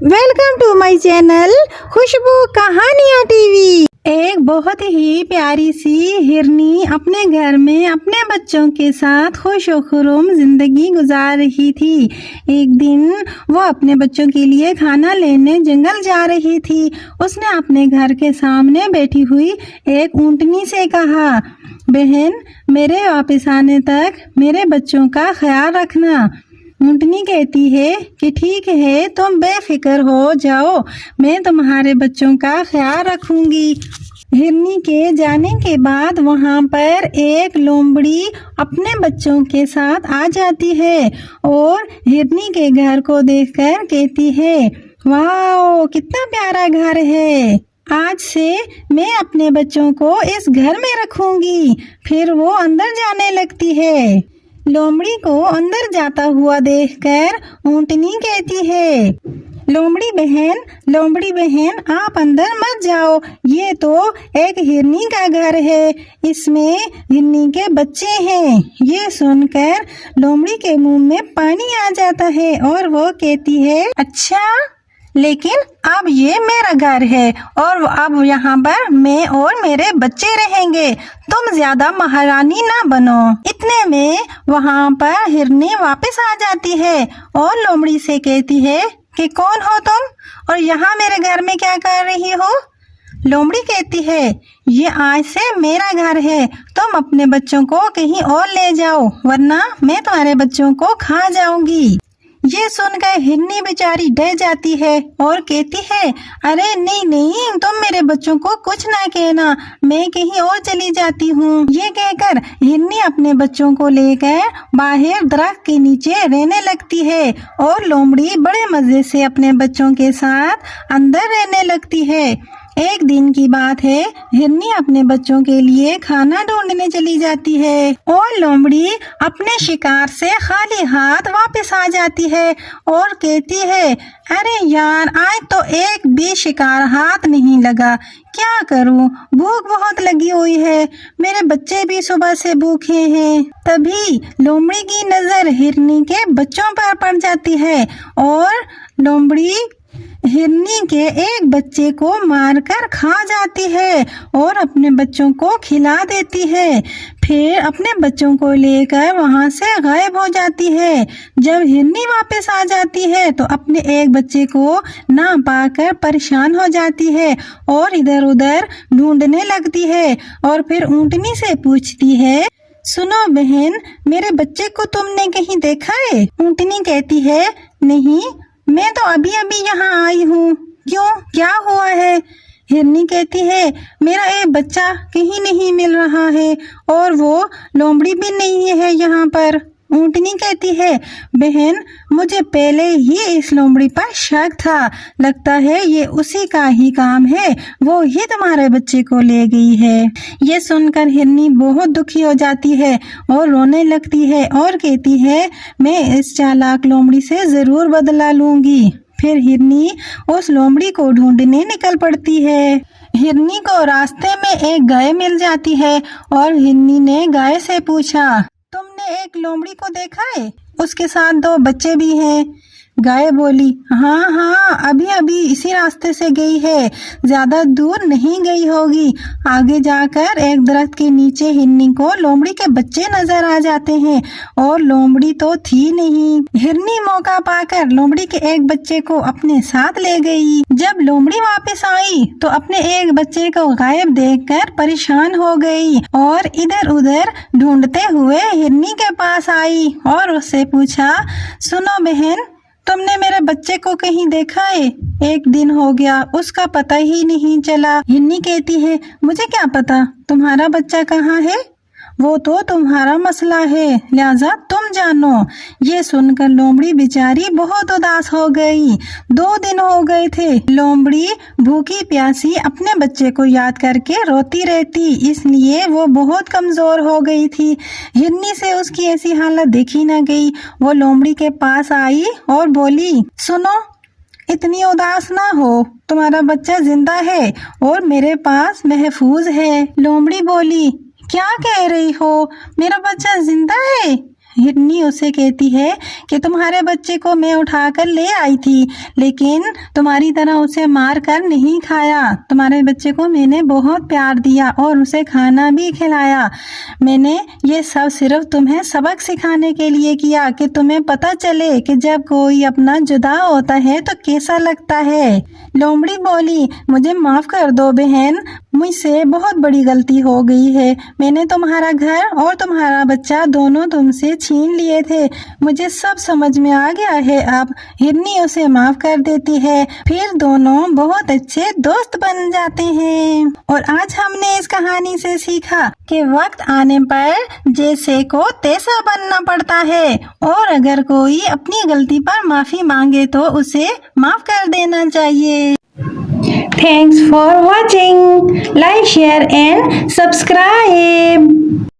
Welcome to my channel खुशबू कहानियाँ TV. एक बहुत ही प्यारी सी हिरनी अपने घर में अपने बच्चों के साथ खुश और खुर्रम जिंदगी गुजार रही थी। एक दिन वो अपने बच्चों के लिए खाना लेने जंगल जा रही थी। उसने अपने घर के सामने बैठी हुई एक ऊंटनी से कहा, बहन, मेरे वापस आने तक मेरे बच्चों का ख्याल रखना। ऊंटनी कहती है कि ठीक है, तुम बेफिक्र हो जाओ, मैं तुम्हारे बच्चों का ख्याल रखूंगी। हिरनी के जाने के बाद वहां पर एक लोमड़ी अपने बच्चों के साथ आ जाती है और हिरनी के घर को देखकर कहती है, वाह, कितना प्यारा घर है, आज से मैं अपने बच्चों को इस घर में रखूंगी। फिर वो अंदर जाने लगती है। लोमड़ी को अंदर जाता हुआ देखकर ऊंटनी कहती है, लोमड़ी बहन, आप अंदर मत जाओ, ये तो एक हिरनी का घर है, इसमें हिरनी के बच्चे हैं। ये सुनकर लोमड़ी के मुंह में पानी आ जाता है और वो कहती है, अच्छा, लेकिन अब ये मेरा घर है और अब यहाँ पर मैं और मेरे बच्चे रहेंगे, तुम ज्यादा महारानी ना बनो। इतने में वहाँ पर हिरनी वापस आ जाती है और लोमड़ी से कहती है कि कौन हो तुम और यहाँ मेरे घर में क्या कर रही हो। लोमड़ी कहती है, ये आज से मेरा घर है, तुम अपने बच्चों को कहीं और ले जाओ, वरना मैं तुम्हारे बच्चों को खा जाऊंगी। ये सुनकर हिरनी बेचारी डर जाती है और कहती है, अरे नहीं, तुम मेरे बच्चों को कुछ ना कहना, मैं कहीं और चली जाती हूँ। ये कहकर हिरनी अपने बच्चों को लेकर बाहर दरख्त के नीचे रहने लगती है और लोमड़ी बड़े मजे से अपने बच्चों के साथ अंदर रहने लगती है। एक दिन की बात है, हिरनी अपने बच्चों के लिए खाना ढूंढने चली जाती है और लोमड़ी अपने शिकार से खाली हाथ वापस आ जाती है और कहती है, अरे यार, आज तो एक भी शिकार हाथ नहीं लगा, क्या करूं, भूख बहुत लगी हुई है, मेरे बच्चे भी सुबह से भूखे हैं। तभी लोमड़ी की नजर हिरनी के बच्चों पर पड़ जाती है और लोमड़ी हिरनी के एक बच्चे को मारकर खा जाती है और अपने बच्चों को खिला देती है। फिर अपने बच्चों को लेकर वहां से गायब हो जाती है। जब हिरनी वापस आ जाती है तो अपने एक बच्चे को ना पाकर परेशान हो जाती है और इधर उधर ढूंढने लगती है और फिर ऊंटनी से पूछती है, सुनो बहन, मेरे बच्चे को तुमने कहीं देखा है? ऊंटनी कहती है, नहीं, मैं तो अभी यहाँ आई हूँ, क्यों, क्या हुआ है? हिरनी कहती है, मेरा एक बच्चा कहीं नहीं मिल रहा है और वो लोमड़ी भी नहीं है यहाँ पर। ऊंटनी कहती है, बहन, मुझे पहले ही इस लोमड़ी पर शक था, लगता है ये उसी का ही काम है, वो ही तुम्हारे बच्चे को ले गई है। ये सुनकर हिरनी बहुत दुखी हो जाती है और रोने लगती है और कहती है, मैं इस चालाक लोमड़ी से जरूर बदला लूंगी। फिर हिरनी उस लोमड़ी को ढूंढने निकल पड़ती है। हिरनी को रास्ते में एक गाय मिल जाती है और हिरनी ने गाय से पूछा, तुमने एक लोमड़ी को देखा है? उसके साथ 2 बच्चे भी हैं। गाय बोली, हाँ, अभी इसी रास्ते से गई है, ज्यादा दूर नहीं गई होगी। आगे जाकर एक दरख्त के नीचे हिरनी को लोमड़ी के बच्चे नजर आ जाते हैं और लोमड़ी तो थी नहीं। हिरनी मौका पाकर लोमड़ी के एक बच्चे को अपने साथ ले गई। जब लोमड़ी वापस आई तो अपने एक बच्चे को गायब देखकर परेशान हो गई और इधर उधर ढूंढते हुए हिरनी के पास आई और उससे पूछा, सुनो बहन, तुमने मेरे बच्चे को कहीं देखा है? एक दिन हो गया, उसका पता ही नहीं चला। हिरनी कहती है, मुझे क्या पता तुम्हारा बच्चा कहाँ है, वो तो तुम्हारा मसला है, लिहाजा तुम जानो। ये सुनकर लोमड़ी बेचारी बहुत उदास हो गई। 2 दिन हो गए थे, लोमड़ी भूखी प्यासी अपने बच्चे को याद करके रोती रहती, इसलिए वो बहुत कमजोर हो गई थी। हिरनी से उसकी ऐसी हालत देखी न गई। वो लोमड़ी के पास आई और बोली, सुनो, इतनी उदास ना हो, तुम्हारा बच्चा जिंदा है और मेरे पास महफूज है। लोमड़ी बोली, क्या कह रही हो, मेरा बच्चा जिंदा है? ہرنی اسے کہتی ہے کہ تمہارے بچے کو میں اٹھا کر لے آئی تھی، لیکن تمہاری طرح اسے مار کر نہیں کھایا۔ تمہارے بچے کو میں نے بہت پیار دیا اور اسے کھانا بھی کھلایا۔ میں نے یہ سب صرف تمہیں سبق سکھانے کے لیے کیا کہ تمہیں پتہ چلے کہ جب کوئی اپنا جدا ہوتا ہے تو کیسا لگتا ہے۔ لومڑی بولی، مجھے معاف کر دو بہن، مجھ سے بہت بڑی غلطی ہو گئی ہے۔ میں نے تمہارا گھر اور تمہارا بچہ دونوں تم سے چھین لیے تھے، مجھے سب سمجھ میں آ گیا ہے اب۔ ہرنی اسے معاف کر دیتی ہے، پھر دونوں بہت اچھے دوست بن جاتے ہیں۔ اور آج ہم نے اس کہانی سے سیکھا کہ وقت آنے پر جیسے کو تیسا بننا پڑتا ہے، اور اگر کوئی اپنی غلطی پر معافی مانگے تو اسے معاف کر دینا چاہیے۔ Thanks for watching. Like, share and subscribe.